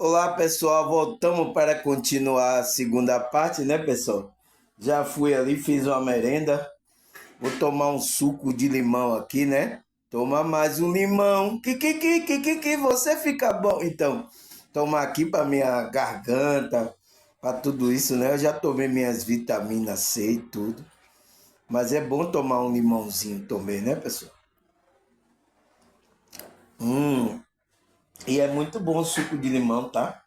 Olá, pessoal. Voltamos para continuar a segunda parte, né, pessoal? Já fui ali, fiz uma merenda. Vou tomar um suco de limão aqui, né? Toma mais um limão. Que, você fica bom. Então, tomar aqui para minha garganta, para tudo isso, né? Eu já tomei minhas vitaminas C e tudo. Mas é bom tomar um limãozinho também, né, pessoal? Hum, e é muito bom o suco de limão, tá?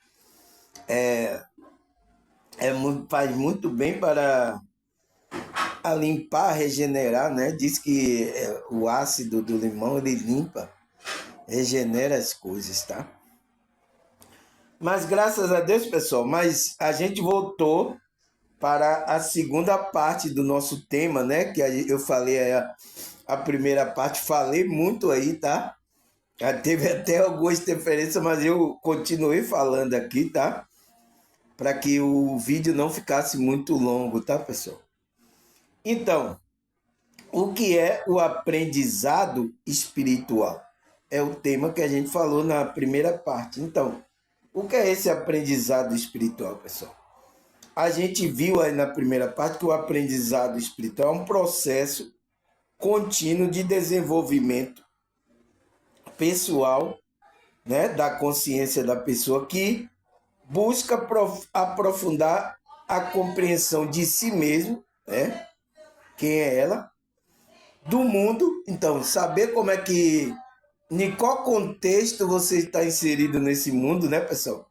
Faz muito bem para a limpar, regenerar, né? Diz que o ácido do limão ele limpa, regenera as coisas, tá? Mas graças a Deus, pessoal, mas a gente voltou para a segunda parte do nosso tema, né? Que eu falei a primeira parte, falei muito aí, tá? Já teve até algumas interferências, mas eu continuei falando aqui, tá? Para que o vídeo não ficasse muito longo, tá, pessoal? Então, o que é o aprendizado espiritual? É o tema que a gente falou na primeira parte. Então, o que é esse aprendizado espiritual, pessoal? A gente viu aí na primeira parte que o aprendizado espiritual é um processo contínuo de desenvolvimento pessoal, né, da consciência da pessoa que busca aprofundar a compreensão de si mesmo, né, quem é ela, do mundo. Então, saber como é que, em qual contexto você está inserido nesse mundo, né, pessoal?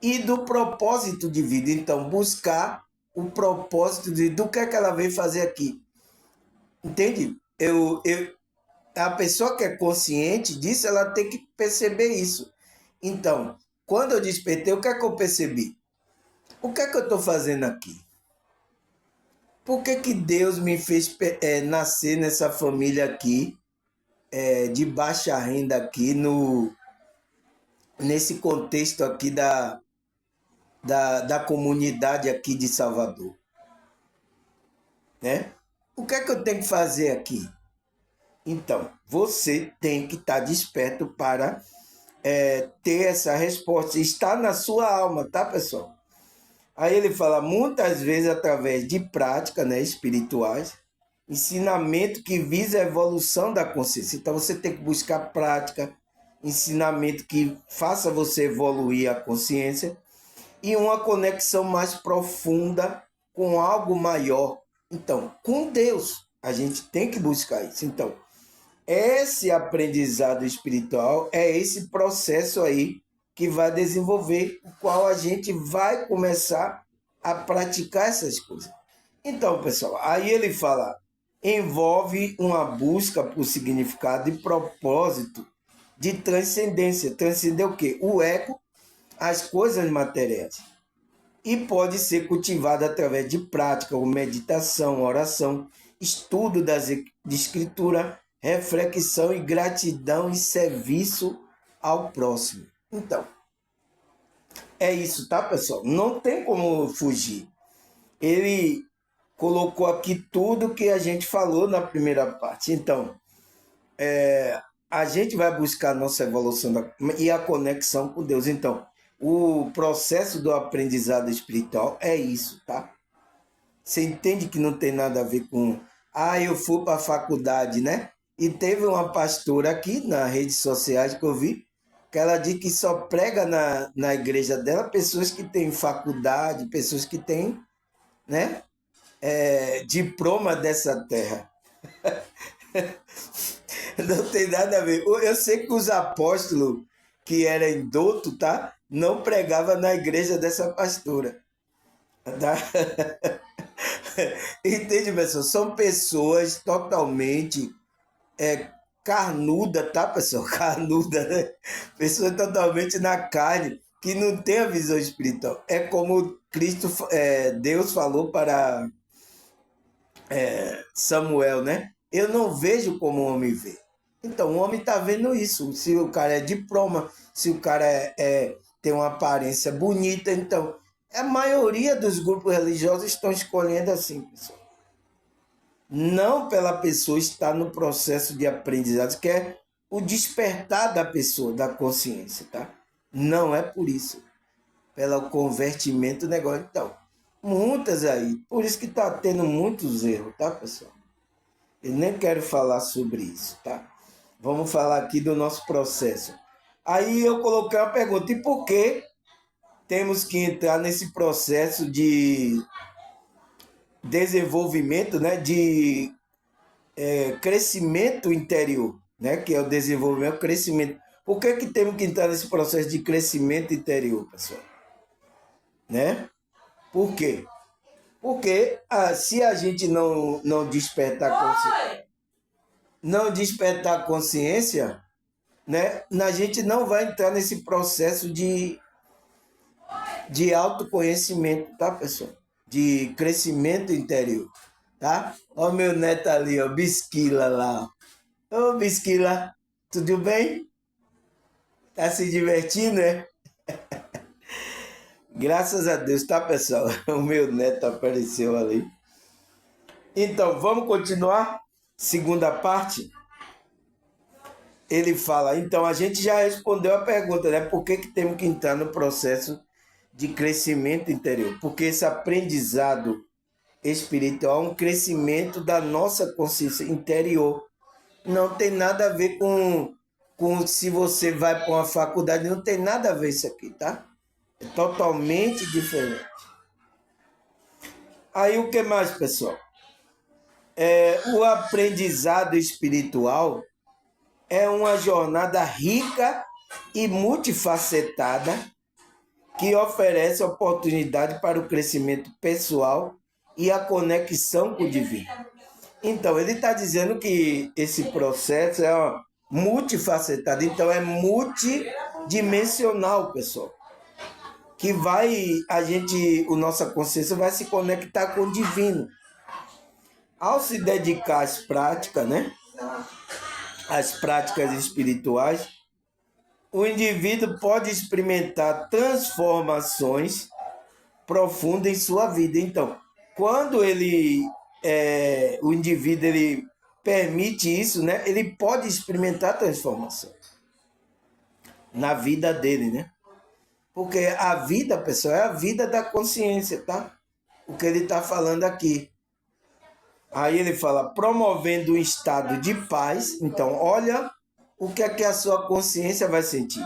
E do propósito de vida. Então, buscar o propósito do que ela veio fazer aqui. Entende? A pessoa que é consciente disso, ela tem que perceber isso. Então, quando eu despertei, o que é que eu percebi? O que é que eu estou fazendo aqui? Por que, que Deus me fez nascer nessa família aqui, de baixa renda aqui, nesse contexto aqui da comunidade aqui de Salvador, né? O que é que eu tenho que fazer aqui? Então, você tem que estar desperto para ter essa resposta. Está na sua alma, tá, pessoal? Aí ele fala muitas vezes através de práticas, né, espirituais, ensinamento que visa a evolução da consciência. Então você tem que buscar prática, ensinamento que faça você evoluir a consciência e uma conexão mais profunda com algo maior. Então, com Deus, a gente tem que buscar isso. Então, esse aprendizado espiritual é esse processo aí que vai desenvolver, o qual a gente vai começar a praticar essas coisas. Então, pessoal, aí ele fala, envolve uma busca por significado e propósito de transcendência. Transcender o quê? O ego, as coisas materiais. E pode ser cultivado através de prática, como meditação, oração, estudo de escritura, reflexão e gratidão e serviço ao próximo. Então, é isso, tá, pessoal? Não tem como fugir. Ele colocou aqui tudo que a gente falou na primeira parte. Então, a gente vai buscar a nossa evolução e a conexão com Deus. Então, o processo do aprendizado espiritual é isso, tá? Você entende que não tem nada a ver com, eu fui para a faculdade, né? E teve uma pastora aqui nas redes sociais que eu vi, que ela diz que só prega na igreja dela pessoas que têm faculdade, pessoas que têm, né, diploma dessa terra. Não tem nada a ver. Eu sei que os apóstolos que eram doutos, tá? Não pregavam na igreja dessa pastora. Tá? Entende, pessoal? São pessoas totalmente carnuda, tá, pessoal? Carnuda, né? Pessoas totalmente na carne, que não tem a visão espiritual. É como Deus falou para Samuel, né? Eu não vejo como o homem vê. Então, o homem está vendo isso. Se o cara é diploma, se o cara tem uma aparência bonita, então, a maioria dos grupos religiosos estão escolhendo assim, pessoal. Não pela pessoa estar no processo de aprendizado, que é o despertar da pessoa, da consciência, tá? Não é por isso. pelo convertimento do negócio. Então, muitas aí. Por isso que está tendo muitos erros, tá, pessoal? Eu nem quero falar sobre isso, tá? Vamos falar aqui do nosso processo. Aí eu coloquei uma pergunta: e por que temos que entrar nesse processo de desenvolvimento, né? De crescimento interior, né? Que é o desenvolvimento, o crescimento. Por que temos que entrar nesse processo de crescimento interior, pessoal? Né? Por quê? Porque se a gente não despertar consciência, né? A gente não vai entrar nesse processo de autoconhecimento, tá, pessoal? De crescimento interior, tá? Ó, meu neto ali, ó, Bisquila lá. Ô, Bisquila, tudo bem? Tá se divertindo, né? Graças a Deus, tá, pessoal? O meu neto apareceu ali. Então, vamos continuar? Segunda parte. Ele fala, então, a gente já respondeu a pergunta, né? Por que temos que entrar no processo de crescimento interior? Porque esse aprendizado espiritual é um crescimento da nossa consciência interior. Não tem nada a ver com se você vai para uma faculdade, não tem nada a ver isso aqui, tá? É totalmente diferente. Aí o que mais, pessoal? O aprendizado espiritual é uma jornada rica e multifacetada que oferece oportunidade para o crescimento pessoal e a conexão com o divino. Então, ele está dizendo que esse processo é multifacetado, então é multidimensional, pessoal. Que nossa consciência vai se conectar com o divino. Ao se dedicar às práticas, né? Às práticas espirituais, o indivíduo pode experimentar transformações profundas em sua vida. Então, quando o indivíduo ele permite isso, né? Ele pode experimentar transformação na vida dele, né? Porque a vida, pessoal, é a vida da consciência, tá? O que ele está falando aqui. Aí ele fala, promovendo um estado de paz. Então, olha o que é que a sua consciência vai sentir.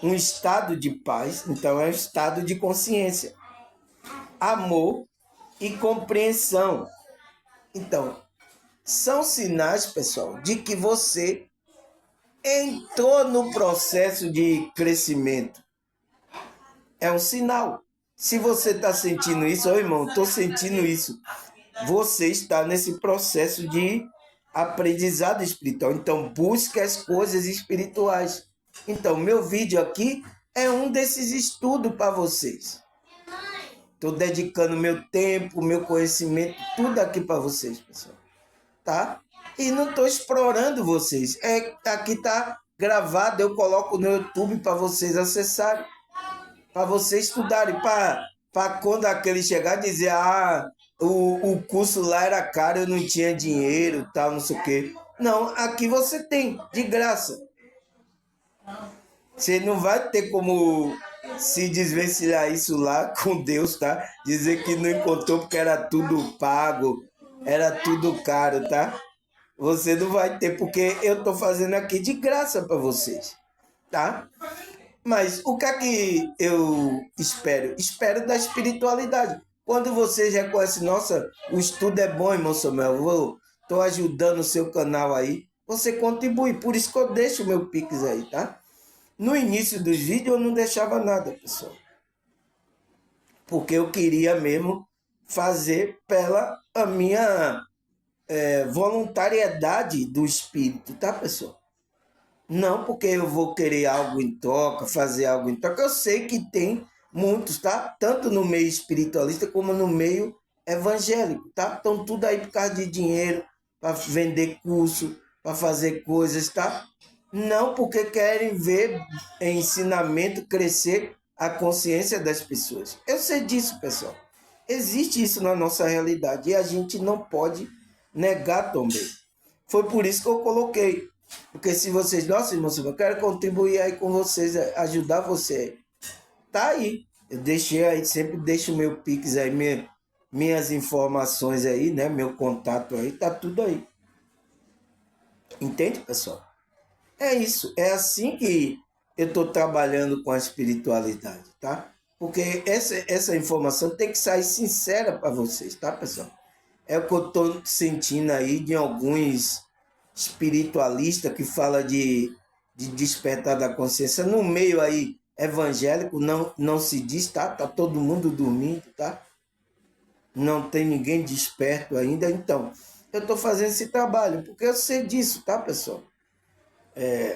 Um estado de paz, então é um estado de consciência. Amor e compreensão. Então, são sinais, pessoal, de que você entrou no processo de crescimento. É um sinal. Se você está sentindo isso, ô irmão, estou sentindo isso. Você está nesse processo de aprendizado espiritual. Então, busque as coisas espirituais. Então, meu vídeo aqui é um desses estudos para vocês. Estou dedicando meu tempo, meu conhecimento, tudo aqui para vocês, pessoal. Tá? E não estou explorando vocês. Aqui está gravado, eu coloco no YouTube para vocês acessarem, para vocês estudarem, para quando aquele chegar dizer, o curso lá era caro, eu não tinha dinheiro, tal, não sei o quê. Não, aqui você tem, de graça. Você não vai ter como se desvencilhar isso lá com Deus, tá? Dizer que não encontrou porque era tudo pago, era tudo caro, tá? Você não vai ter, porque eu tô fazendo aqui de graça para vocês, tá? Mas o que é que eu espero? Espero da espiritualidade. Quando vocês reconhecem, nossa, o estudo é bom, irmão Samuel, estou ajudando o seu canal aí, você contribui. Por isso que eu deixo o meu Pix aí, tá? No início dos vídeos eu não deixava nada, pessoal. Porque eu queria mesmo fazer pela a minha voluntariedade do espírito, tá, pessoal? Não porque eu vou querer algo em troca, fazer algo em troca. Eu sei que tem muitos, tá? Tanto no meio espiritualista como no meio evangélico, tá? Estão tudo aí por causa de dinheiro, para vender curso, para fazer coisas, tá? Não porque querem ver ensinamento crescer a consciência das pessoas. Eu sei disso, pessoal. Existe isso na nossa realidade e a gente não pode negar também. Foi por isso que eu coloquei. Porque se vocês, nossa, irmão, eu quero contribuir aí com vocês, ajudar você. Tá aí. Eu deixei aí, sempre deixo o meu Pix aí, minhas informações aí, né? Meu contato aí, tá tudo aí. Entende, pessoal? É isso, é assim que eu estou trabalhando com a espiritualidade, tá? Porque essa informação tem que sair sincera para vocês, tá, pessoal? É o que eu estou sentindo aí de alguns espiritualistas que falam de despertar da consciência. No meio aí evangélico não se diz, tá? Tá todo mundo dormindo, tá? Não tem ninguém desperto ainda. Então, eu estou fazendo esse trabalho, porque eu sei disso, tá, pessoal?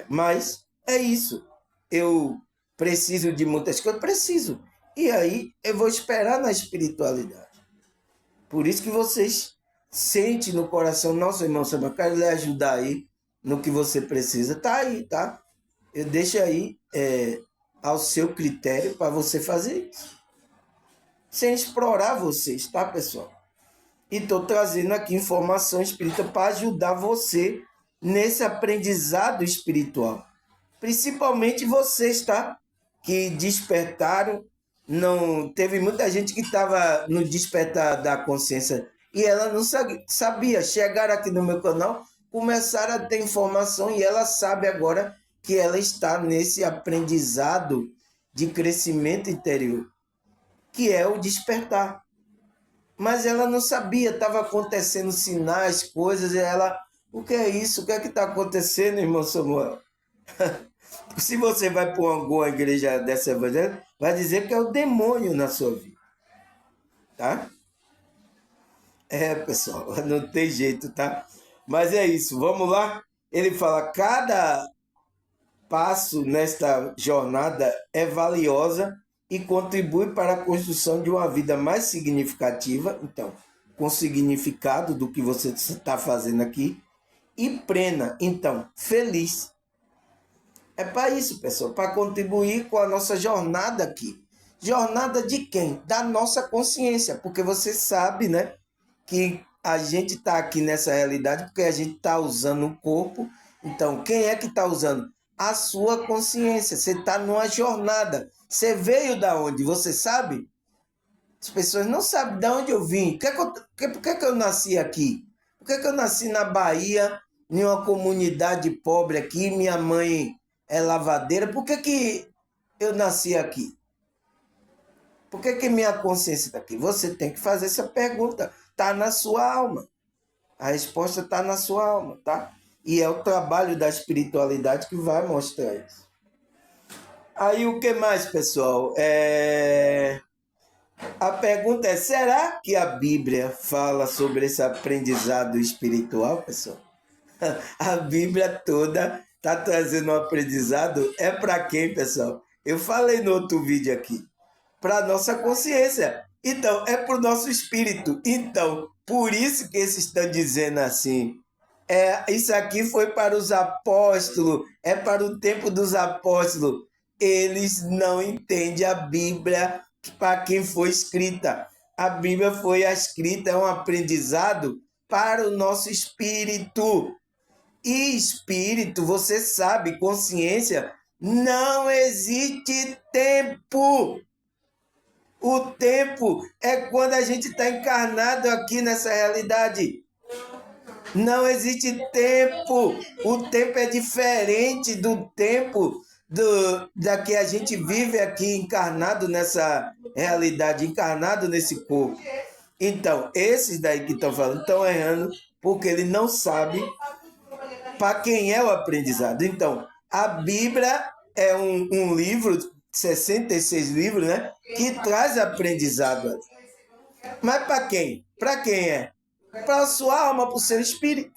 Mas é isso. Eu preciso de muitas coisas, preciso. E aí eu vou esperar na espiritualidade. Por isso que vocês sentem no coração, nossa irmão, eu quero lhe ajudar aí no que você precisa. Tá aí, tá? Eu deixo aí ao seu critério para você fazer isso. Sem explorar vocês, tá, pessoal? E estou trazendo aqui informação espírita para ajudar você nesse aprendizado espiritual. Principalmente vocês, tá? Que despertaram. Não teve muita gente que estava no despertar da consciência e ela não sabia. Chegaram aqui no meu canal, começaram a ter informação e ela sabe agora que ela está nesse aprendizado de crescimento interior, que é o despertar. Mas ela não sabia, estava acontecendo sinais, coisas, e ela, o que é isso? O que é que está acontecendo, irmão Samuel? Se você vai para alguma igreja dessa evangélica, vai dizer que é o demônio na sua vida, tá? É, pessoal, não tem jeito, tá? Mas é isso, vamos lá? Ele fala, cada passo nesta jornada é valiosa e contribui para a construção de uma vida mais significativa, então, com significado do que você está fazendo aqui, e plena, então, feliz. É para isso, pessoal, para contribuir com a nossa jornada aqui. Jornada de quem? Da nossa consciência, porque você sabe, né, que a gente está aqui nessa realidade porque a gente está usando o corpo. Então, quem é que está usando? A sua consciência. Você está numa jornada. Você veio da onde? Você sabe? As pessoas não sabem de onde eu vim. Por que eu nasci aqui? Por que eu nasci na Bahia, em uma comunidade pobre aqui? Minha mãe é lavadeira. Por que eu nasci aqui? Por que minha consciência está aqui? Você tem que fazer essa pergunta. Está na sua alma. A resposta está na sua alma, tá? E é o trabalho da espiritualidade que vai mostrar isso. Aí o que mais, pessoal? A pergunta é, será que a Bíblia fala sobre esse aprendizado espiritual, pessoal? A Bíblia toda está trazendo um aprendizado. É para quem, pessoal? Eu falei no outro vídeo aqui. Para a nossa consciência. Então, é para o nosso espírito. Então, por isso que esses estão dizendo assim. Isso aqui foi para os apóstolos, é para o tempo dos apóstolos. Eles não entendem a Bíblia para quem foi escrita. A Bíblia foi escrita, é um aprendizado para o nosso espírito. E espírito, você sabe, consciência, não existe tempo. O tempo é quando a gente está encarnado aqui nessa realidade. Não existe tempo. O tempo é diferente do tempo da que a gente vive aqui encarnado nessa realidade, encarnado nesse corpo. Então, esses daí que estão falando estão errando porque ele não sabe para quem é o aprendizado. Então, a Bíblia é um livro, 66 livros, né? Que traz aprendizado. Mas para quem? Para quem é? Para a sua alma, para o seu espírito.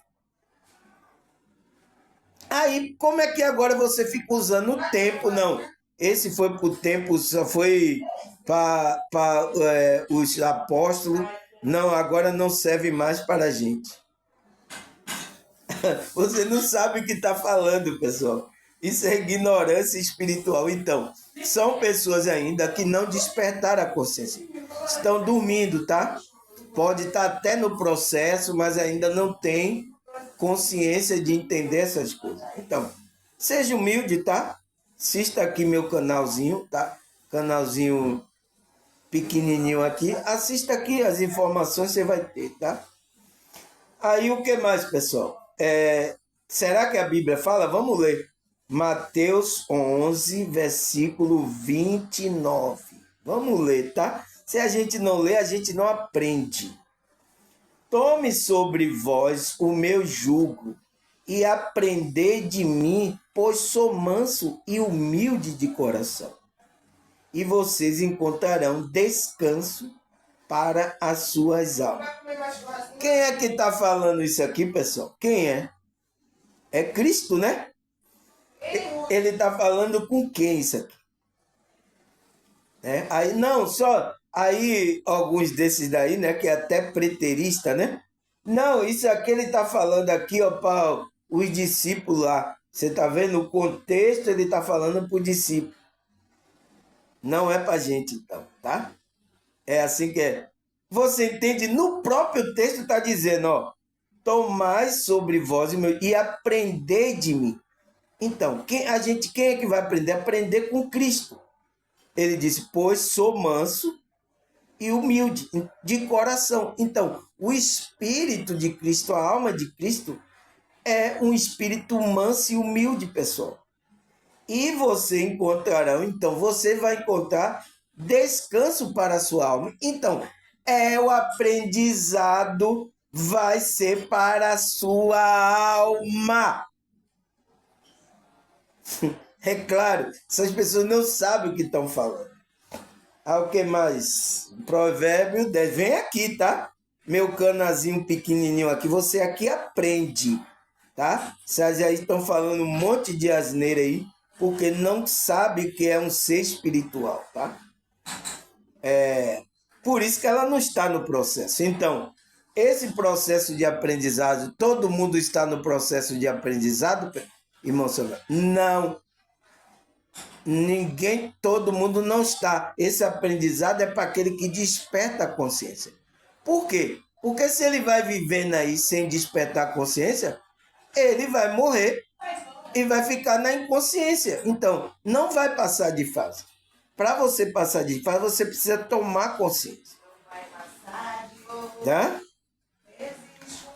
Aí, como é que agora você fica usando o tempo? Não, esse foi para o tempo, só foi para os apóstolos. Não, agora não serve mais para a gente. Você não sabe o que está falando, pessoal. Isso é ignorância espiritual. Então, são pessoas ainda que não despertaram a consciência. Estão dormindo, tá? Pode estar até no processo, mas ainda não tem consciência de entender essas coisas. Então, seja humilde, tá? Assista aqui meu canalzinho, tá? Canalzinho pequenininho aqui. Assista aqui as informações, você vai ter, tá? Aí o que mais, pessoal? Será que a Bíblia fala? Vamos ler. Mateus 11, versículo 29. Vamos ler, tá? Se a gente não lê, a gente não aprende. Tome sobre vós o meu jugo e aprendei de mim, pois sou manso e humilde de coração. E vocês encontrarão descanso para as suas almas. Quem é que está falando isso aqui, pessoal? Quem é? É Cristo, né? Ele está falando com quem isso aqui? Aí não, só aí alguns desses daí, né, que é até preterista, né? Não, isso aqui ele está falando aqui, ó, para os discípulos lá. Você está vendo o contexto, ele está falando para o discípulo. Não é para a gente, então, tá? É assim que é. Você entende? No próprio texto está dizendo, ó, tomai sobre vós e aprendei de mim. Então, quem é que vai aprender? Aprender com Cristo. Ele disse, pois sou manso e humilde de coração. Então, o Espírito de Cristo, a alma de Cristo, é um espírito manso e humilde, pessoal. E você vai encontrar descanso para a sua alma. Então, o aprendizado vai ser para a sua alma. É claro, essas pessoas não sabem o que estão falando. O que mais? Provérbio 10. Vem aqui, tá? Meu canazinho pequenininho aqui. Você aqui aprende, tá? Vocês aí estão falando um monte de asneira aí, porque não sabe o que é um ser espiritual, tá? Por isso que ela não está no processo. Então, esse processo de aprendizado, todo mundo está no processo de aprendizado, irmão Samuel? Não. Ninguém, todo mundo não está. Esse aprendizado é para aquele que desperta a consciência. Por quê? Porque se ele vai vivendo aí sem despertar a consciência, ele vai morrer e vai ficar na inconsciência. Então, não vai passar de fase. Para você passar de fase, você precisa tomar consciência. Tá?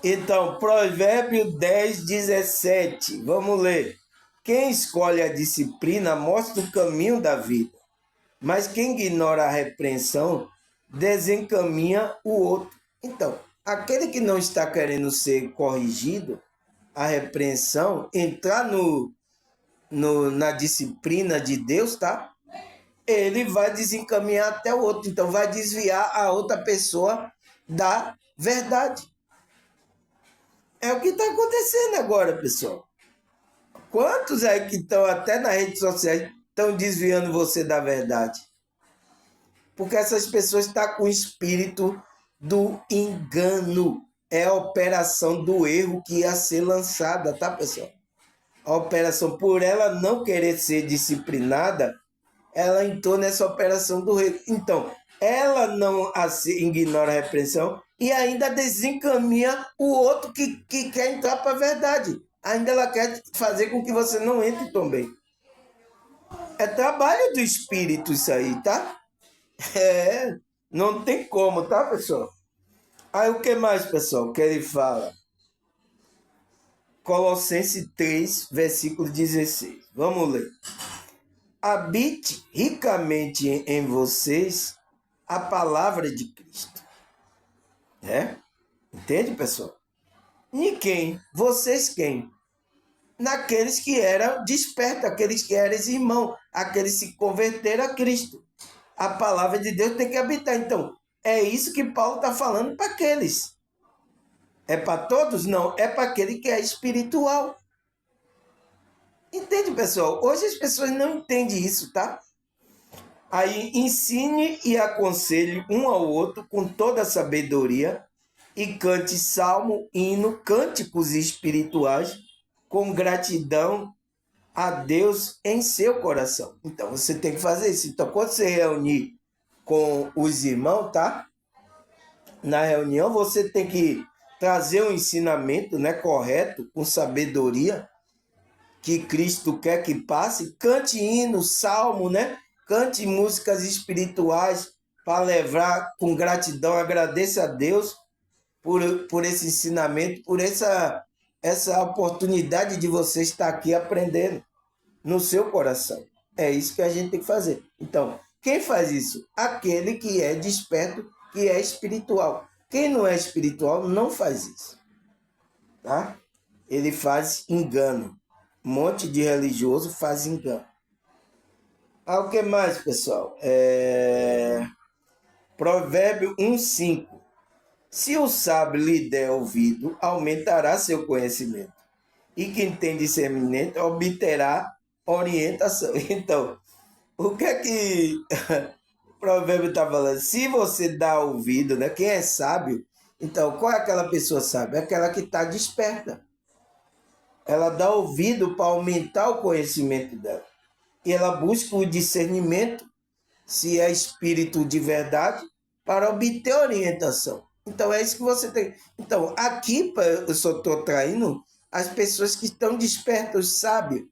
Então, Provérbio 10, 17. Vamos ler. Quem escolhe a disciplina mostra o caminho da vida, mas quem ignora a repreensão desencaminha o outro. Então, aquele que não está querendo ser corrigido, a repreensão, entrar na disciplina de Deus, tá? Ele vai desencaminhar até o outro. Então, vai desviar a outra pessoa da verdade. É o que está acontecendo agora, pessoal. Quantos aí que estão até nas redes sociais estão desviando você da verdade? Porque essas pessoas estão com o espírito do engano. É a operação do erro que ia ser lançada, tá, pessoal? A operação, por ela não querer ser disciplinada, ela entrou nessa operação do erro. Então, ela não ignora a repreensão e ainda desencaminha o outro que quer entrar para a verdade. Ainda ela quer fazer com que você não entre também. É trabalho do espírito isso aí, tá? Não tem como, tá, pessoal? Aí o que mais, pessoal, que ele fala? Colossenses 3, versículo 16. Vamos ler. Habite ricamente em vocês a palavra de Cristo. Entende, pessoal? E quem? Vocês quem? Naqueles que eram despertos, aqueles que eram irmãos, aqueles que se converteram a Cristo. A palavra de Deus tem que habitar. Então, é isso que Paulo está falando para aqueles. É para todos? Não, é para aquele que é espiritual. Entende, pessoal? Hoje as pessoas não entendem isso, tá? Aí, ensine e aconselhe um ao outro com toda a sabedoria e cante salmo, hino, cânticos espirituais com gratidão a Deus em seu coração. Então, você tem que fazer isso. Então, quando você reunir com os irmãos, tá? Na reunião, você tem que trazer um ensinamento, né, correto, com sabedoria, que Cristo quer que passe. Cante hino, salmo, né? Cante músicas espirituais para levar com gratidão, agradeça a Deus por esse ensinamento, por essa oportunidade de você estar aqui aprendendo no seu coração. É isso que a gente tem que fazer. Então, quem faz isso? Aquele que é desperto, que é espiritual. Quem não é espiritual não faz isso. Tá? Ele faz engano. Um monte de religioso faz engano. O que mais, pessoal? Provérbio 1,5. Se o sábio lhe der ouvido, aumentará seu conhecimento. E quem tem discernimento obterá orientação. Então, o que é que o provérbio está falando? Se você dá ouvido, né? Quem é sábio, então qual é aquela pessoa sábia? Aquela que está desperta. Ela dá ouvido para aumentar o conhecimento dela. E ela busca o discernimento, se é espírito de verdade, para obter orientação. Então é isso que você tem. Então, aqui eu só estou traindo as pessoas que estão despertas, os sábios.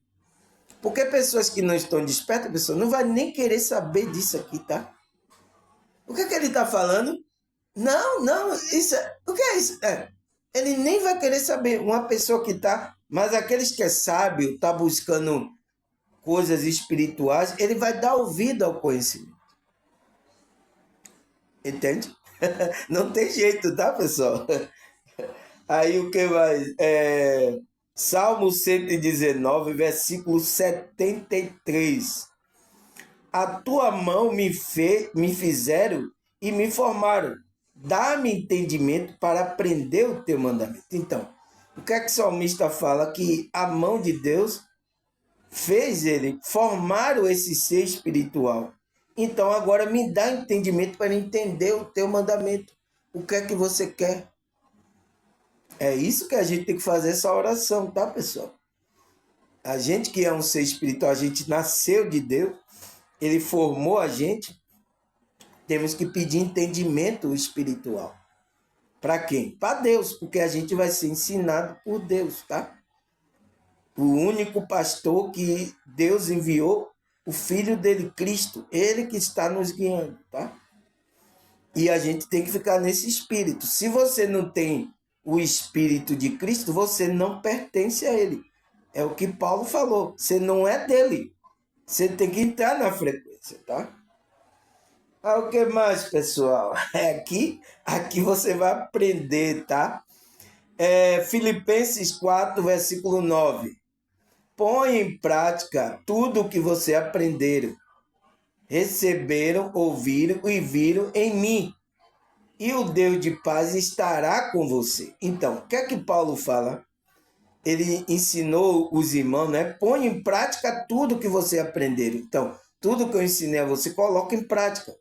Porque pessoas que não estão despertas, a pessoa não vai nem querer saber disso aqui, tá? O que é que ele está falando? Não, isso o que é isso? Ele nem vai querer saber. Uma pessoa que está, mas aqueles que é sábio, está buscando coisas espirituais, ele vai dar ouvido ao conhecimento. Entende? Não tem jeito, tá, pessoal? Aí o que mais? Salmo 119, versículo 73. A tua mão me fizeram e me formaram. Dá-me entendimento para aprender o teu mandamento. Então, o que é que o salmista fala? Que a mão de Deus fez ele, formaram esse ser espiritual. Então, agora me dá entendimento para entender o teu mandamento. O que é que você quer? É isso que a gente tem que fazer essa oração, tá, pessoal? A gente que é um ser espiritual, a gente nasceu de Deus, ele formou a gente, temos que pedir entendimento espiritual. Para quem? Para Deus, porque a gente vai ser ensinado por Deus, tá? O único pastor que Deus enviou, o Filho dele, Cristo, ele que está nos guiando, tá? E a gente tem que ficar nesse espírito. Se você não tem o espírito de Cristo, você não pertence a ele. É o que Paulo falou. Você não é dele. Você tem que entrar na frequência, tá? O que mais, pessoal? Aqui você vai aprender, tá? Filipenses 4, versículo 9. Põe em prática tudo o que você aprenderam, receberam, ouviram e viram em mim. E o Deus de paz estará com você. Então, o que é que Paulo fala? Ele ensinou os irmãos, né? Põe em prática tudo que você aprenderam. Então, tudo que eu ensinei a você, coloca em prática.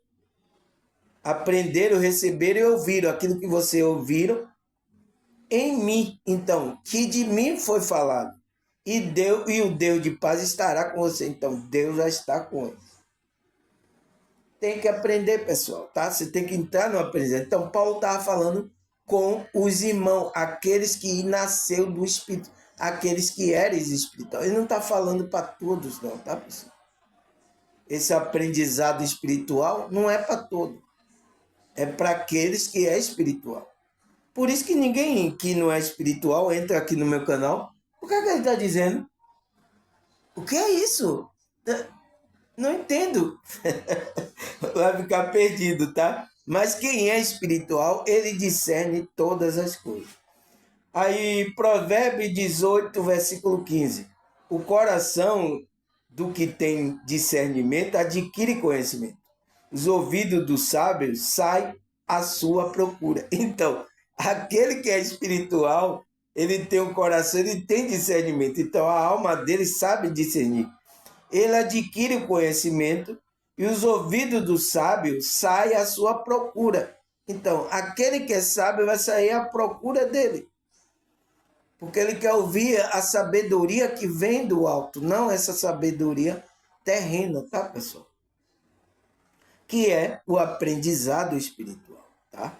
Aprenderam, receberam e ouviram aquilo que você ouviram em mim. Então, que de mim foi falado. E o Deus de paz estará com você. Então, Deus já está com ele. Tem que aprender, pessoal, tá? Você tem que entrar no aprendizado. Então, Paulo estava falando com os irmãos, aqueles que nasceu do Espírito, aqueles que eram espirituais. Ele não está falando para todos, não, tá, pessoal? Esse aprendizado espiritual não é para todos. É para aqueles que é espiritual. Por isso que ninguém que não é espiritual entra aqui no meu canal. O que é que ele está dizendo? O que é isso? Não entendo. Vai ficar perdido, tá? Mas quem é espiritual, ele discerne todas as coisas. Aí, Provérbios 18, versículo 15. O coração do que tem discernimento adquire conhecimento. Os ouvidos do sábio saem à sua procura. Então, aquele que é espiritual, ele tem um coração, ele tem discernimento. Então, a alma dele sabe discernir. Ele adquire o conhecimento e os ouvidos do sábio saem à sua procura. Então, aquele que é sábio vai sair à procura dele. Porque ele quer ouvir a sabedoria que vem do alto, não essa sabedoria terrena, tá, pessoal? Que é o aprendizado espiritual, tá?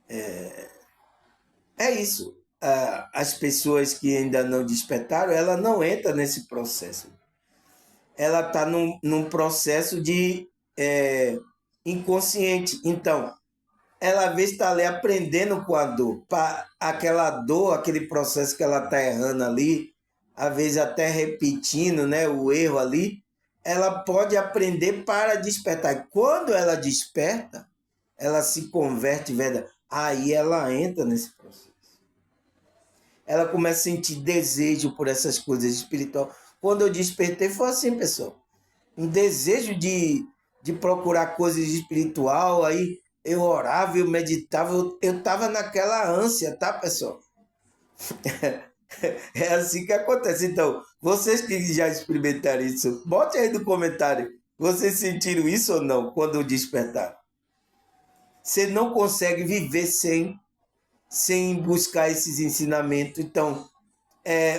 É isso. As pessoas que ainda não despertaram, ela não entra nesse processo. Ela está num processo de inconsciente. Então, ela às vezes está ali aprendendo com a dor. Aquela dor, aquele processo que ela está errando ali, às vezes até repetindo, né, o erro ali, ela pode aprender para despertar. E quando ela desperta, ela se converte, verdade. Aí ela entra nesse processo. Ela começa a sentir desejo por essas coisas espirituais. Quando eu despertei, foi assim, pessoal. Um desejo de procurar coisas espiritual, aí eu orava, eu meditava, eu estava naquela ânsia, tá, pessoal? É assim que acontece. Então, vocês que já experimentaram isso, bote aí no comentário. Vocês sentiram isso ou não quando despertaram? Você não consegue viver sem buscar esses ensinamentos. Então,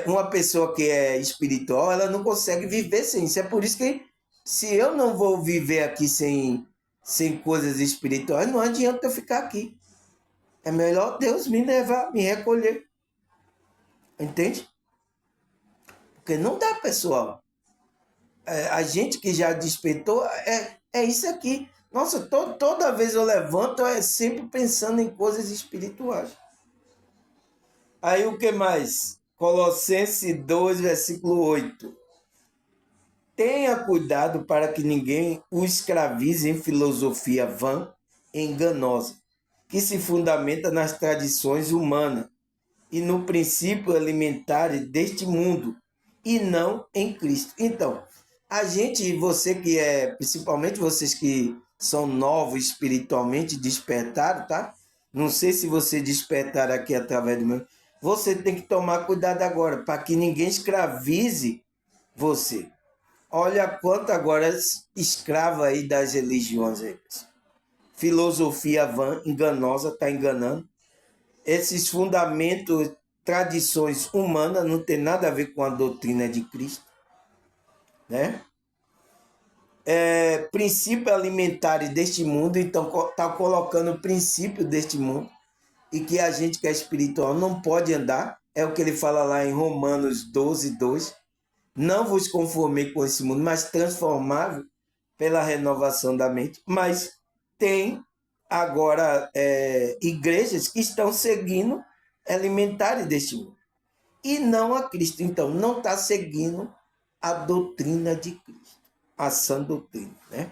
uma pessoa que é espiritual, ela não consegue viver sem isso. É por isso que se eu não vou viver aqui sem coisas espirituais, não adianta eu ficar aqui. É melhor Deus me levar, me recolher. Entende? Porque não dá, pessoal. A gente que já despertou, é isso aqui. Nossa, toda vez eu levanto, é sempre pensando em coisas espirituais. Aí o que mais? Colossenses 2, versículo 8. Tenha cuidado para que ninguém o escravize em filosofia vã e enganosa, que se fundamenta nas tradições humanas e no princípio alimentar deste mundo, e não em Cristo. Então, a gente, você que principalmente vocês que são novos espiritualmente, despertaram, tá? Não sei se você despertar aqui através do meu. Você tem que tomar cuidado agora, para que ninguém escravize você. Olha quanto agora escravo aí das religiões aí. Filosofia vã, enganosa, está enganando. Esses fundamentos, tradições humanas, não tem nada a ver com a doutrina de Cristo, né? Princípio alimentares deste mundo, então está colocando o princípio deste mundo e que a gente que é espiritual não pode andar. É o que ele fala lá em Romanos 12, 2. Não vos conformei com esse mundo, mas transformável pela renovação da mente. Mas tem agora igrejas que estão seguindo elementares deste mundo e não a Cristo. Então, não está seguindo a doutrina de Cristo, a sã doutrina, né?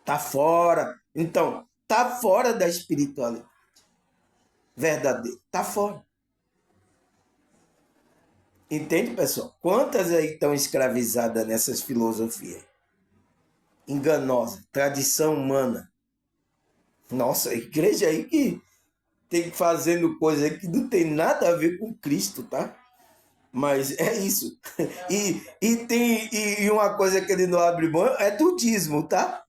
Está fora. Então, está fora da espiritualidade verdadeira. Está fora. Entende, pessoal? Quantas aí estão escravizadas nessas filosofias? Enganosa, tradição humana. Nossa, a igreja aí que tem fazendo coisa que não tem nada a ver com Cristo, tá? Mas é isso. E uma coisa que ele não abre mão é do dízimo, tá?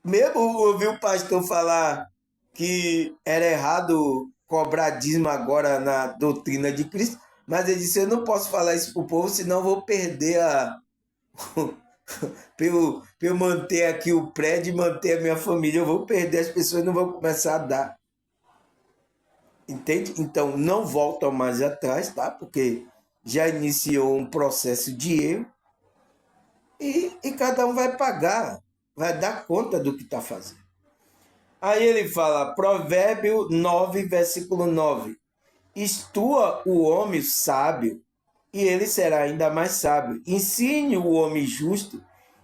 Mesmo eu ouvi o pastor falar que era errado cobrar dízimo agora na doutrina de Cristo, mas ele disse, eu não posso falar isso pro povo, senão eu vou perder para eu manter aqui o prédio e manter a minha família, eu vou perder, as pessoas não vão começar a dar. Entende? Então, não voltam mais atrás, tá? Porque já iniciou um processo de erro e cada um vai pagar, vai dar conta do que está fazendo. Aí ele fala, Provérbio 9, versículo 9. Instrua o homem sábio e ele será ainda mais sábio. Ensine o homem justo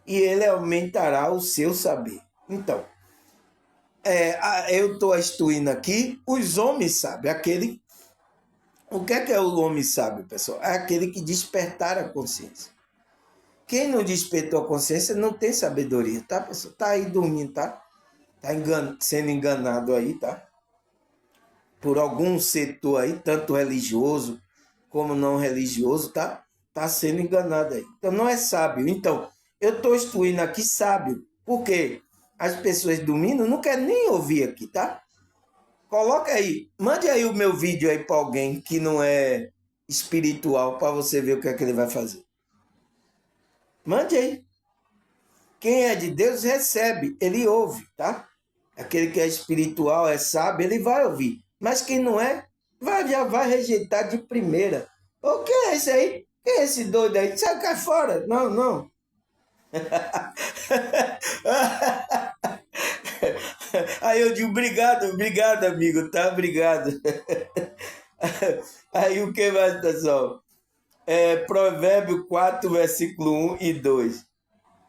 e ele aumentará o seu saber. Então, eu estou instruindo aqui os homens sábios. O que é o homem sábio, pessoal? É aquele que despertar a consciência. Quem não despertou a consciência não tem sabedoria, tá, pessoal? Tá aí dormindo, tá? Tá sendo enganado aí, tá? Por algum setor aí, tanto religioso como não religioso, tá? Tá sendo enganado aí. Então não é sábio. Então, eu estou instruindo aqui sábio. Por quê? As pessoas dormindo não querem nem ouvir aqui, tá? Coloca aí, mande aí o meu vídeo aí para alguém que não é espiritual, para você ver o que é que ele vai fazer. Mande aí. Quem é de Deus recebe, ele ouve, tá? Aquele que é espiritual, é sábio, ele vai ouvir. Mas quem não é, já vai rejeitar de primeira. O que é esse aí? Quem é esse doido aí? Sai cá fora. Não, não. Aí eu digo, obrigado, amigo, tá? Obrigado. Aí o que mais, pessoal? Provérbio 4, versículo 1 e 2.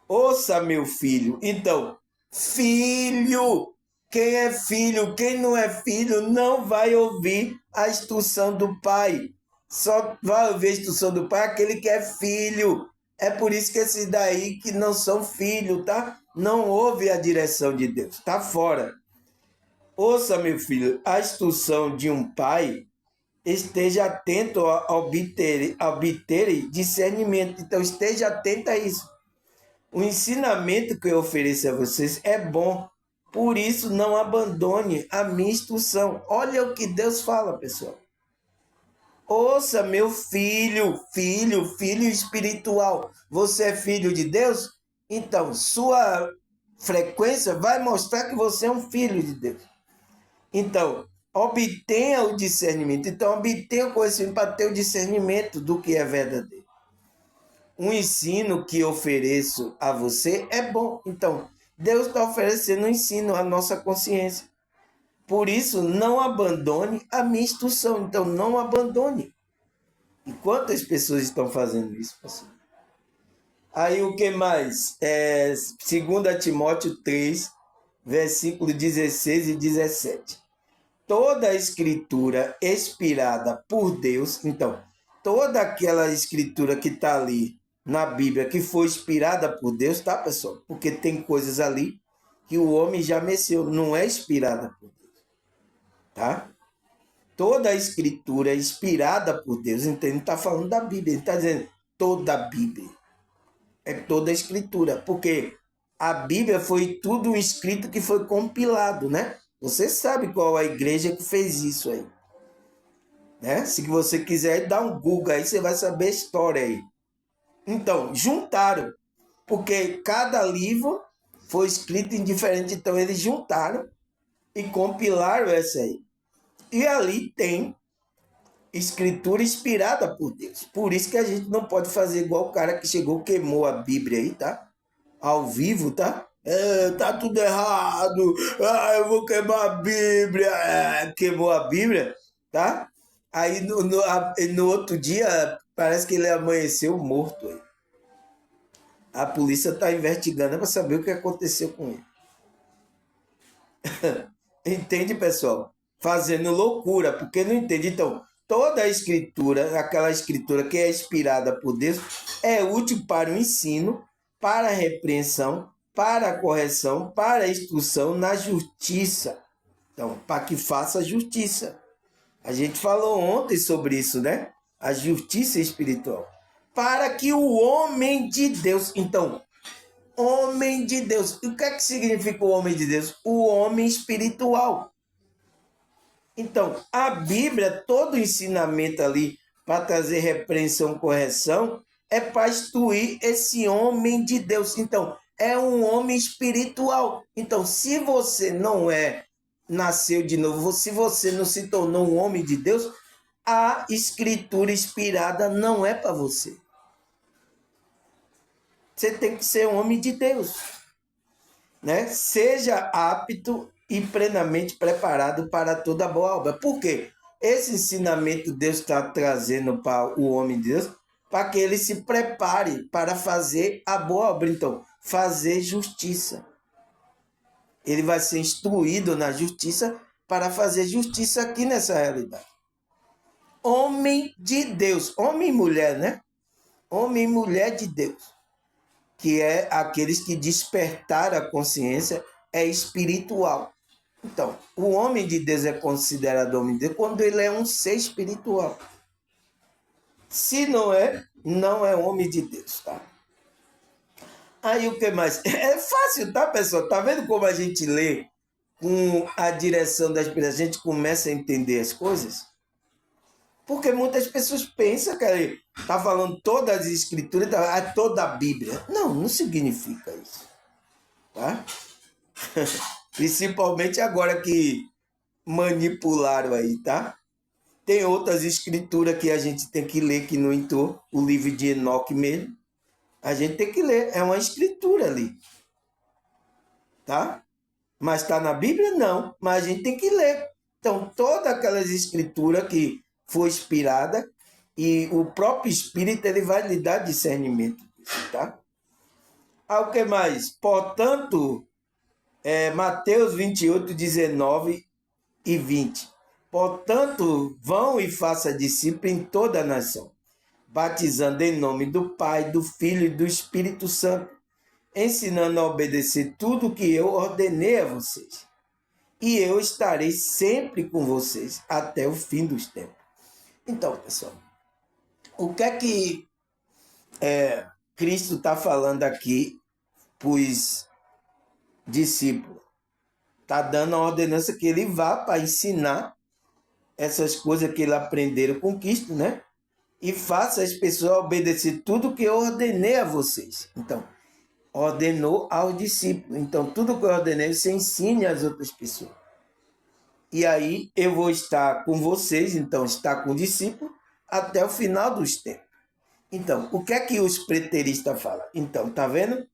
Ouça, meu filho. Então, filho, quem é filho, quem não é filho, não vai ouvir a instrução do pai. Só vai ouvir a instrução do pai aquele que é filho. É por isso que esses daí que não são filhos, tá? Não ouve a direção de Deus, tá fora. Ouça, meu filho, a instrução de um pai, esteja atento a obter discernimento. Então, esteja atento a isso. O ensinamento que eu ofereço a vocês é bom. Por isso, não abandone a minha instrução. Olha o que Deus fala, pessoal. Ouça, meu filho espiritual. Você é filho de Deus? Então, sua frequência vai mostrar que você é um filho de Deus. Então, obtenha o discernimento. Então, obtenha o conhecimento para ter o discernimento do que é verdadeiro. O ensino que ofereço a você é bom. Então, Deus está oferecendo um ensino à nossa consciência. Por isso, não abandone a minha instrução. Então, não abandone. E quantas pessoas estão fazendo isso, pastor? Aí, o que mais? 2 Timóteo 3, versículo 16 e 17. Toda a escritura inspirada por Deus, então, toda aquela escritura que está ali na Bíblia, que foi inspirada por Deus, tá, pessoal? Porque tem coisas ali que o homem já mexeu, não é inspirada por Deus, tá? Toda a escritura é inspirada por Deus, então ele não está falando da Bíblia, ele está dizendo toda a Bíblia, é toda a escritura, porque a Bíblia foi tudo um escrito que foi compilado, né? Você sabe qual a igreja que fez isso aí, né? Se você quiser dar um Google aí, você vai saber a história aí. Então, juntaram, porque cada livro foi escrito em diferente, então eles juntaram e compilaram essa aí. E ali tem escritura inspirada por Deus. Por isso que a gente não pode fazer igual o cara que chegou, queimou a Bíblia aí, tá? Ao vivo, tá? Tá tudo errado. Eu vou queimar a Bíblia. Queimou a Bíblia, tá? Aí no outro dia, parece que ele amanheceu morto aí. A polícia está investigando para saber o que aconteceu com ele. Entende, pessoal? Fazendo loucura, porque não entende. Então, toda a escritura, aquela escritura que é inspirada por Deus, é útil para o ensino, para a repreensão, para a correção, para a instrução na justiça. Então, para que faça justiça. A gente falou ontem sobre isso, né? A justiça espiritual. Para que o homem de Deus... Então, homem de Deus. O que é que significa o homem de Deus? O homem espiritual. Então, a Bíblia, todo o ensinamento ali para trazer repreensão, correção, é para instruir esse homem de Deus. Então, é um homem espiritual. Então, se você não nasceu de novo, se você não se tornou um homem de Deus, a escritura inspirada não é para você. Você tem que ser um homem de Deus, né? Seja apto e plenamente preparado para toda boa obra. Por quê? Esse ensinamento Deus está trazendo para o homem de Deus, para que ele se prepare para fazer a boa obra. Então, fazer justiça. Ele vai ser instruído na justiça para fazer justiça aqui nessa realidade. Homem de Deus, homem e mulher, né? Homem e mulher de Deus, que é aqueles que despertaram a consciência, é espiritual. Então, o homem de Deus é considerado homem de Deus quando ele é um ser espiritual. Se não é, não é homem de Deus, tá? Aí o que mais? É fácil, tá, pessoal? Tá vendo como a gente lê com a direção da Espírito? A gente começa a entender as coisas? Porque muitas pessoas pensam que ele está falando todas as escrituras, toda a Bíblia. Não, não significa isso. Tá? Principalmente agora que manipularam aí, tá? Tem outras escrituras que a gente tem que ler, que não entrou. O livro de Enoque mesmo. A gente tem que ler. É uma escritura ali. tá? Mas está na Bíblia? Não, mas a gente tem que ler. Então, todas aquelas escrituras que foi inspirada e o próprio Espírito ele vai lhe dar discernimento disso, tá? O que mais? Portanto, Mateus 28, 19 e 20. Portanto, vão e faça discípulo em toda a nação, batizando em nome do Pai, do Filho e do Espírito Santo, ensinando a obedecer tudo o que eu ordenei a vocês. E eu estarei sempre com vocês até o fim dos tempos. Então, pessoal, o que é que Cristo está falando aqui para os discípulos? Está dando a ordenança que ele vá para ensinar essas coisas que ele aprenderam com Cristo, né? E faça as pessoas obedecer tudo que eu ordenei a vocês. Então, ordenou aos discípulos. Então, tudo que eu ordenei, você ensine às outras pessoas. E aí, eu vou estar com vocês, então, estar com o discípulo, até o final dos tempos. Então, o que é que os preteristas falam? Então, tá vendo?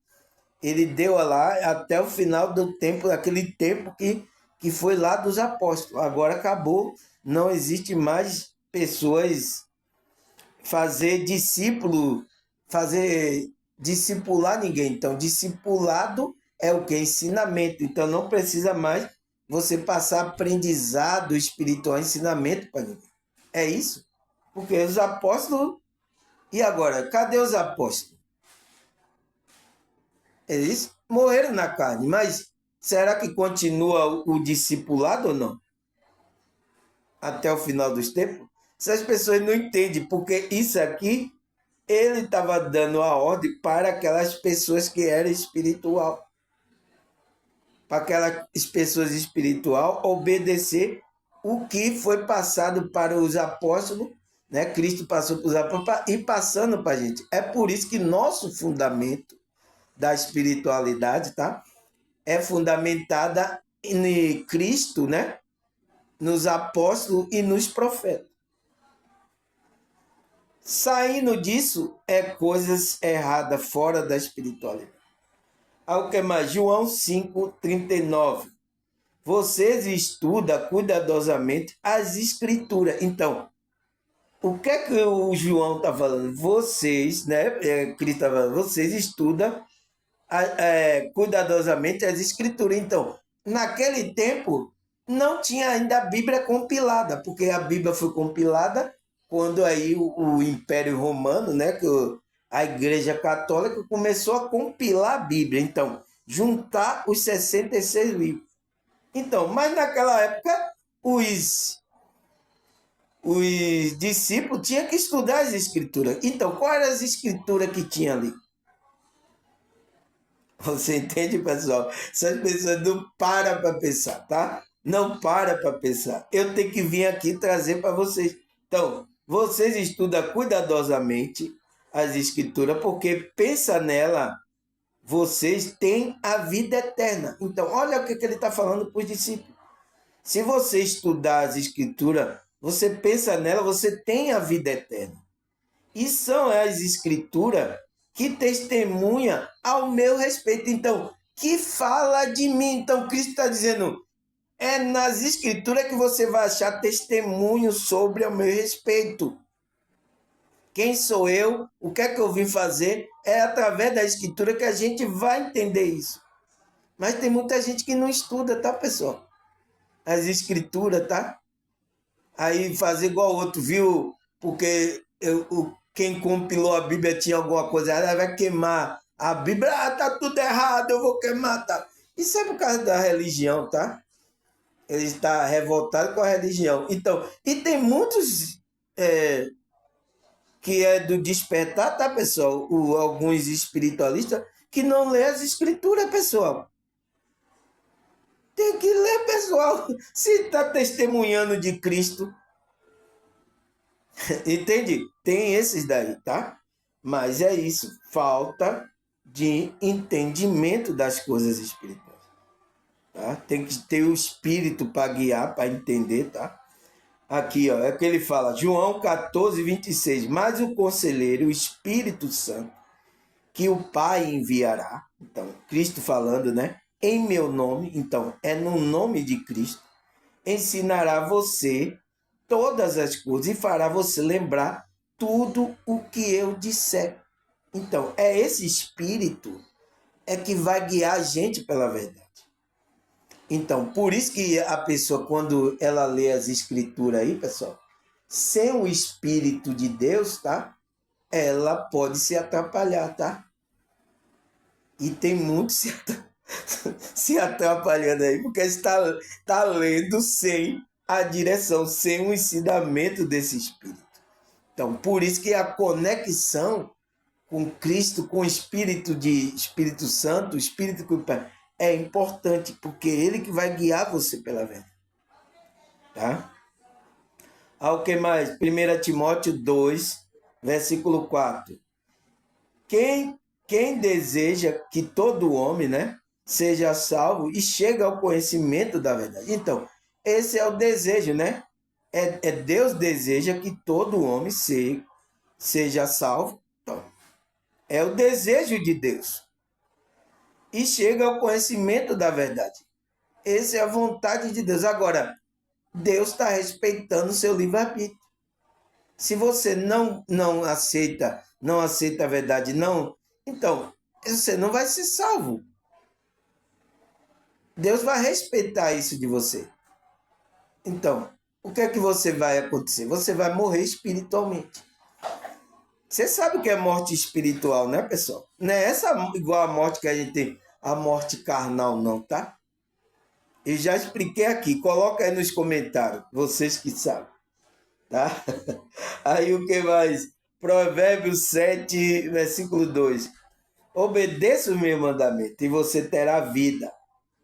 Ele deu lá até o final do tempo, daquele tempo que foi lá dos apóstolos. Agora acabou, não existe mais pessoas fazer discipular ninguém. Então, discipulado é o que? Ensinamento. Então, não precisa mais você passar aprendizado espiritual, ensinamento para ninguém. É isso. Porque os apóstolos... E agora, cadê os apóstolos? Eles morreram na carne, mas será que continua o discipulado ou não? Até o final dos tempos? Essas pessoas não entendem, porque isso aqui, ele estava dando a ordem para aquelas pessoas que eram espiritual. Para aquelas pessoas espiritual obedecer o que foi passado para os apóstolos, né? Cristo passou para os apóstolos e passando para a gente. É por isso que nosso fundamento da espiritualidade, tá? É fundamentada em Cristo, né? Nos apóstolos e nos profetas. Saindo disso, é coisas erradas, fora da espiritualidade. O que mais? João 5,39. Vocês estudam cuidadosamente as escrituras. Então, o que é que o João está falando? Vocês, né? Cristo está falando, vocês estudam cuidadosamente as escrituras. Então, naquele tempo, não tinha ainda a Bíblia compilada, porque a Bíblia foi compilada quando aí o Império Romano, né, que a Igreja Católica começou a compilar a Bíblia. Então, juntar os 66 livros. Então, mas naquela época, os discípulos tinham que estudar as escrituras. Então, quais eram as escrituras que tinha ali? Você entende, pessoal? Essas pessoas não param para pensar, tá? Não para pensar. Eu tenho que vir aqui trazer para vocês. Então, vocês estudam cuidadosamente as escrituras, porque pensa nela, vocês têm a vida eterna. Então, olha o que ele está falando para os discípulos. Se você estudar as escrituras, você pensa nela, você tem a vida eterna. E são as escrituras que testemunha ao meu respeito. Então, que fala de mim. Então, Cristo está dizendo, é nas escrituras que você vai achar testemunho sobre o meu respeito. Quem sou eu? O que é que eu vim fazer? É através da escritura que a gente vai entender isso. Mas tem muita gente que não estuda, tá, pessoal? As escrituras, tá? Aí fazer igual outro, viu? Porque quem compilou a Bíblia tinha alguma coisa, ela vai queimar a Bíblia, tá tudo errado, eu vou queimar, tá? Isso é por causa da religião, tá? Ele está revoltado com a religião. Então, e tem muitos que é do despertar, tá, pessoal? Alguns espiritualistas que não lê as escrituras, pessoal. Tem que ler, pessoal. Se está testemunhando de Cristo, entende? Tem esses daí, tá? Mas é isso, falta de entendimento das coisas espirituais. Tá? Tem que ter o espírito para guiar, para entender, tá? Aqui, ó, é que ele fala, João 14, 26. Mas o conselheiro, o Espírito Santo, que o Pai enviará. Então, Cristo falando, né? em meu nome, então é no nome de Cristo, ensinará você todas as coisas e fará você lembrar tudo o que eu disser. Então, é esse Espírito que vai guiar a gente pela verdade. Então, por isso que a pessoa, quando ela lê as escrituras aí, pessoal, sem o Espírito de Deus, tá? Ela pode se atrapalhar, tá? E tem muito se atrapalhando aí, porque está lendo sem a direção, sem o ensinamento desse Espírito. Então, por isso que a conexão com Cristo, com o Espírito Santo, o Espírito que é importante, porque é ele que vai guiar você pela verdade. Tá? Ao que mais? 1 Timóteo 2, versículo 4. Quem deseja que todo homem, né, seja salvo e chegue ao conhecimento da verdade. Então, esse é o desejo, né? Deus deseja que todo homem seja salvo. Então, é o desejo de Deus. E chega ao conhecimento da verdade. Essa é a vontade de Deus. Agora, Deus está respeitando o seu livre-arbítrio. Se você não aceita a verdade, então você não vai ser salvo. Deus vai respeitar isso de você. Então, o que é que você vai acontecer? Você vai morrer espiritualmente. Você sabe o que é morte espiritual, né, pessoal? Não é essa igual a morte que a gente tem, a morte carnal, não, tá? Eu já expliquei aqui. Coloca aí nos comentários, vocês que sabem. Tá? Aí o que mais? Provérbios 7, versículo 2. Obedeça o meu mandamento e você terá vida.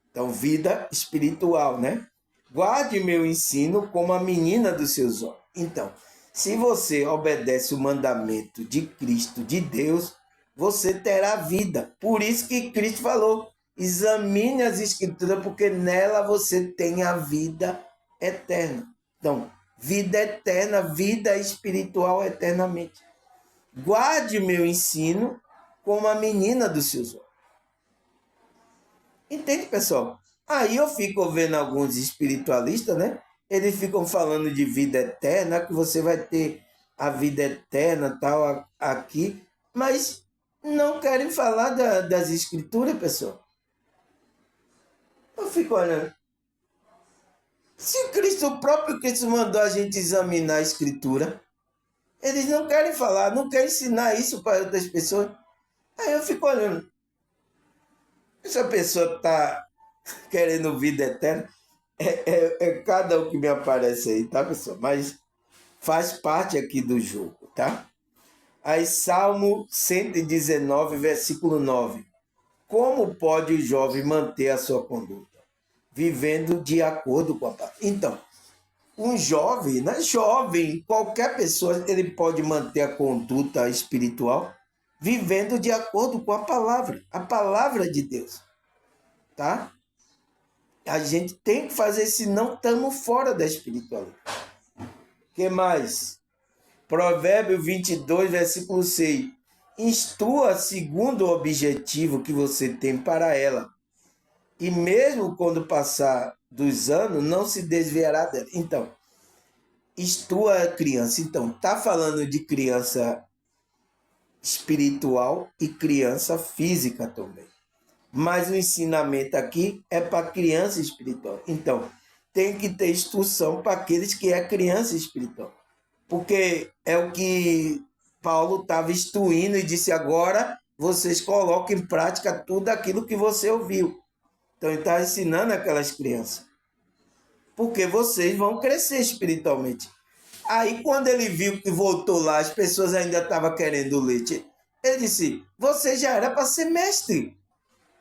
Então, vida espiritual, né? Guarde meu ensino como a menina dos seus olhos. Então, se você obedece o mandamento de Cristo, de Deus, você terá vida. Por isso que Cristo falou, examine as escrituras, porque nela você tem a vida eterna. Então, vida eterna, vida espiritual eternamente. Guarde meu ensino como a menina dos seus olhos. Entende, pessoal? Aí eu fico vendo alguns espiritualistas, né? Eles ficam falando de vida eterna, que você vai ter a vida eterna, tal, aqui, mas não querem falar das escrituras, pessoal. Eu fico olhando. Se Cristo, o próprio Cristo mandou a gente examinar a escritura, eles não querem falar, não querem ensinar isso para outras pessoas. Aí eu fico olhando. Essa pessoa está querendo vida eterna. É cada um que me aparece aí, tá, pessoal? Mas faz parte aqui do jogo, tá? Aí, Salmo 119, versículo 9. Como pode o jovem manter a sua conduta? Vivendo de acordo com a palavra. Então, um jovem, né? Jovem, qualquer pessoa, ele pode manter a conduta espiritual vivendo de acordo com a palavra de Deus, tá? A gente tem que fazer, senão estamos fora da espiritualidade. O que mais? Provérbio 22, versículo 6. Instrua segundo o objetivo que você tem para ela. E mesmo quando passar dos anos, não se desviará dela. Então, instrua a criança. Então, está falando de criança espiritual e criança física também. Mas o ensinamento aqui é para criança espiritual. Então, tem que ter instrução para aqueles que é criança espiritual. Porque é o que Paulo estava instruindo e disse agora, vocês colocam em prática tudo aquilo que você ouviu. Então, ele está ensinando aquelas crianças. Porque vocês vão crescer espiritualmente. Aí, quando ele viu que voltou lá, as pessoas ainda estavam querendo leite, ele disse, você já era para ser mestre.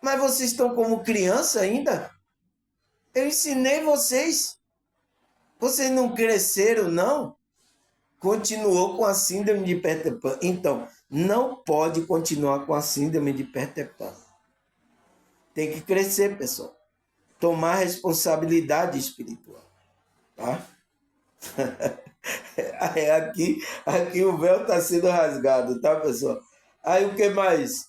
Mas vocês estão como criança ainda? Eu ensinei vocês. Vocês não cresceram, não? Continuou com a síndrome de Peter Pan. Então, não pode continuar com a síndrome de Peter Pan. Tem que crescer, pessoal. Tomar responsabilidade espiritual. Tá? aqui o véu está sendo rasgado, tá, pessoal? Aí o que mais?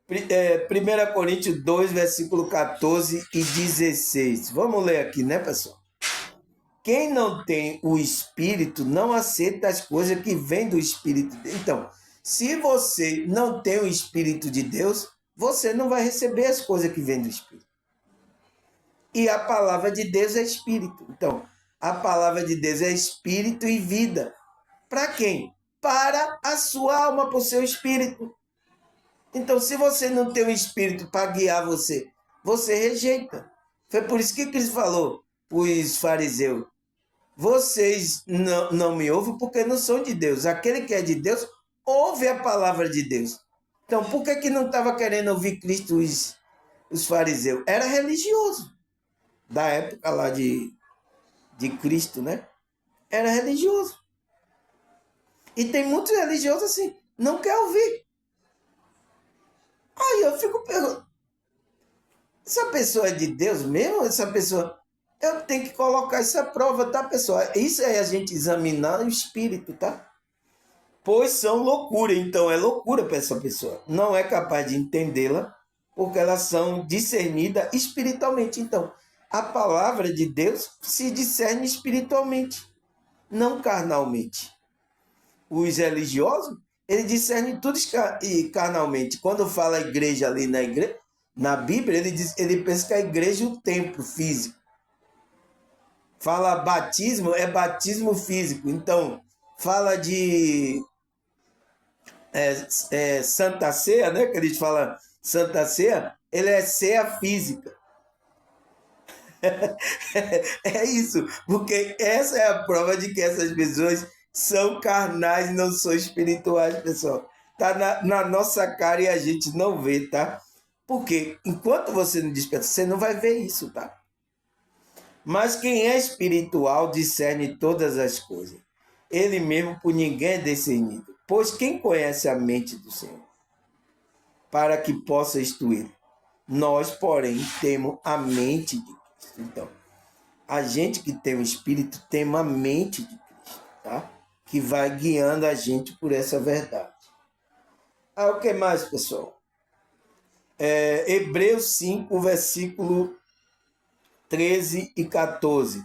1 Coríntios 2, versículo 14 e 16. Vamos ler aqui, né, pessoal? Quem não tem o Espírito não aceita as coisas que vêm do Espírito. Então, se você não tem o Espírito de Deus, você não vai receber as coisas que vêm do Espírito. E a palavra de Deus é Espírito. Então, a palavra de Deus é Espírito e vida. Para quem? Para a sua alma, para o seu Espírito. Então, se você não tem o Espírito para guiar você, você rejeita. Foi por isso que Cristo falou para os fariseus: vocês não me ouvem porque não são de Deus. Aquele que é de Deus, ouve a palavra de Deus. Então, por que não estava querendo ouvir Cristo os fariseus? Era religioso. Da época lá de Cristo, né? Era religioso. E tem muitos religiosos assim, não quer ouvir. Aí eu fico perguntando, essa pessoa é de Deus mesmo? Essa pessoa... Eu tenho que colocar essa prova, tá, pessoal? Isso é a gente examinar o espírito, tá? Pois são loucura, então é loucura para essa pessoa. Não é capaz de entendê-la, porque elas são discernidas espiritualmente. Então, a palavra de Deus se discerne espiritualmente, não carnalmente. Os religiosos, eles discernem tudo carnalmente. Quando fala igreja ali na Bíblia, ele pensa que a igreja é o templo físico. Fala batismo, é batismo físico. Então, fala de Santa Ceia, né? Que eles falam Santa Ceia, ele é ceia física. É isso, porque essa é a prova de que essas pessoas são carnais, não são espirituais, pessoal. Tá na nossa cara e a gente não vê, tá? Porque enquanto você não desperta, você não vai ver isso, tá? Mas quem é espiritual discerne todas as coisas. Ele mesmo por ninguém é discernido. Pois quem conhece a mente do Senhor? Para que possa instruir. Nós, porém, temos a mente de Cristo. Então, a gente que tem o Espírito tem a mente de Cristo, tá? Que vai guiando a gente por essa verdade. O que mais, pessoal? Hebreus 5, versículo 13 e 14.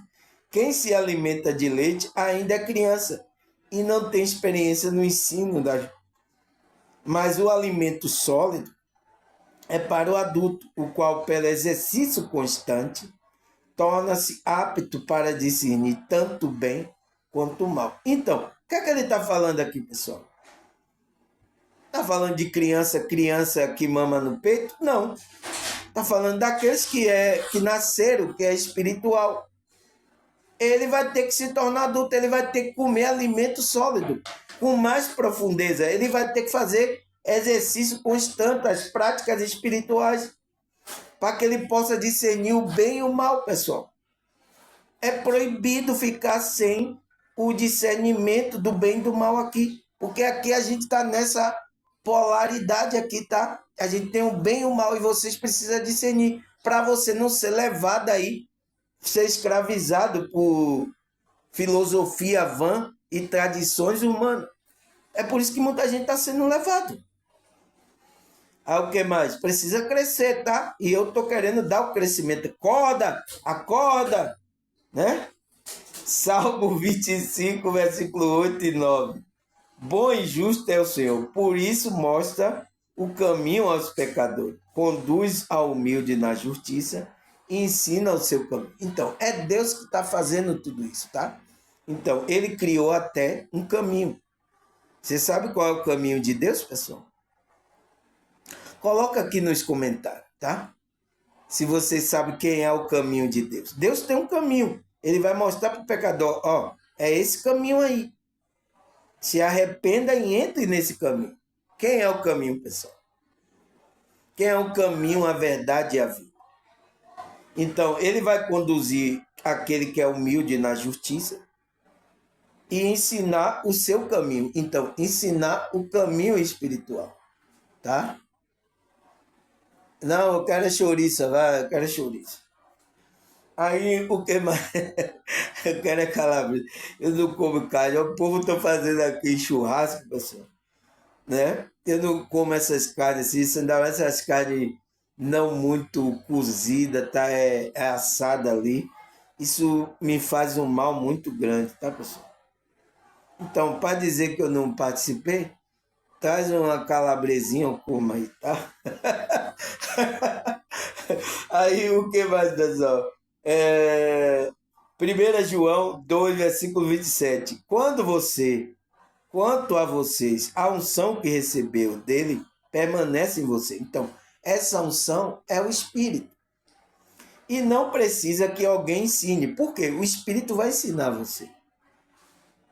Quem se alimenta de leite ainda é criança e não tem experiência no ensino, mas o alimento sólido é para o adulto, o qual, pelo exercício constante, torna-se apto para discernir tanto o bem quanto o mal. Então, o que é que ele está falando aqui, pessoal? Está falando de criança que mama no peito? Não. Está falando daqueles que nasceram, que é espiritual. Ele vai ter que se tornar adulto, ele vai ter que comer alimento sólido, com mais profundeza. Ele vai ter que fazer exercício constante, as práticas espirituais, para que ele possa discernir o bem e o mal, pessoal. É proibido ficar sem o discernimento do bem e do mal aqui, porque aqui a gente está nessa polaridade aqui, tá? A gente tem o bem e o mal e vocês precisam discernir para você não ser levado aí, ser escravizado por filosofia vã e tradições humanas. É por isso que muita gente está sendo levado. O que mais? Precisa crescer, tá? E eu tô querendo dar o crescimento. Acorda, né? Salmo 25, versículo 8 e 9. Bom e justo é o Senhor, por isso mostra o caminho aos pecadores, conduz ao humilde na justiça e ensina o seu caminho. Então, é Deus que está fazendo tudo isso, tá? Então, ele criou até um caminho. Você sabe qual é o caminho de Deus, pessoal? Coloca aqui nos comentários, tá? Se você sabe quem é o caminho de Deus. Deus tem um caminho. Ele vai mostrar para o pecador, ó, é esse caminho aí. Se arrependa e entre nesse caminho. Quem é o caminho, pessoal? Quem é o caminho, a verdade e a vida? Então, ele vai conduzir aquele que é humilde na justiça e ensinar o seu caminho. Então, ensinar o caminho espiritual, tá? Não, eu quero chouriça, vai, eu quero chouriça. Aí, o que mais? Eu quero é calabresa. Eu não como carne. O povo está fazendo aqui churrasco, pessoal, né? Eu não como essas carnes assim, isso ainda mais essas carnes não muito cozidas, tá? É assada ali. Isso me faz um mal muito grande, tá, pessoal? Então, para dizer que eu não participei, traz uma calabresinha ou como aí, tá? Aí o que mais, pessoal? 1 João 2, versículo 27. Quanto a vocês, a unção que recebeu dele permanece em você. Então, essa unção é o Espírito. E não precisa que alguém ensine. Por quê? O Espírito vai ensinar você.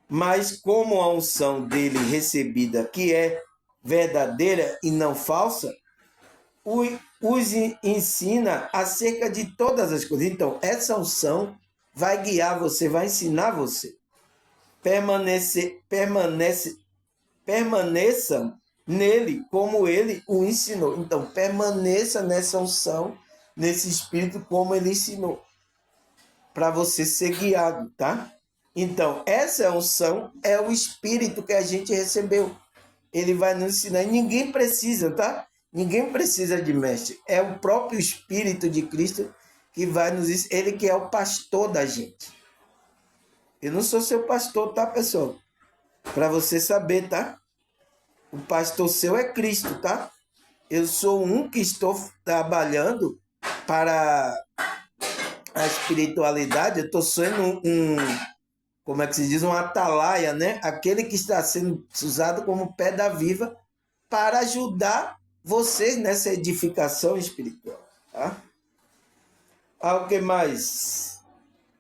Mas como a unção dele recebida, que é verdadeira e não falsa, os ensina acerca de todas as coisas. Então, essa unção vai guiar você, vai ensinar você. Permaneça nele como ele o ensinou. Então, permaneça nessa unção, nesse espírito como ele ensinou, para você ser guiado, tá? Então, essa unção é o espírito que a gente recebeu. Ele vai nos ensinar. E ninguém precisa, tá? Ninguém precisa de mestre. É o próprio Espírito de Cristo que vai nos ensinar. Ele que é o pastor da gente. Eu não sou seu pastor, tá, pessoal? Para você saber, tá? O pastor seu é Cristo, tá? Eu sou um que estou trabalhando para a espiritualidade. Eu estou sendo como é que se diz, um atalaia, né? Aquele que está sendo usado como pedra viva para ajudar vocês nessa edificação espiritual, tá? O que mais?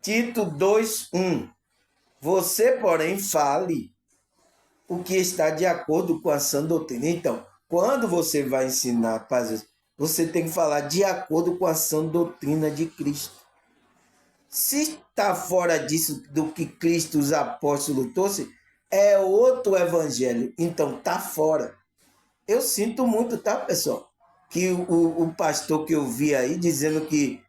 Tito 2:1. Você, porém, fale o que está de acordo com a sã doutrina. Então, quando você vai ensinar, você tem que falar de acordo com a sã doutrina de Cristo. Se está fora disso, do que Cristo, os apóstolos trouxe, é outro evangelho. Então, está fora. Eu sinto muito, tá, pessoal? Que o pastor que eu vi aí dizendo que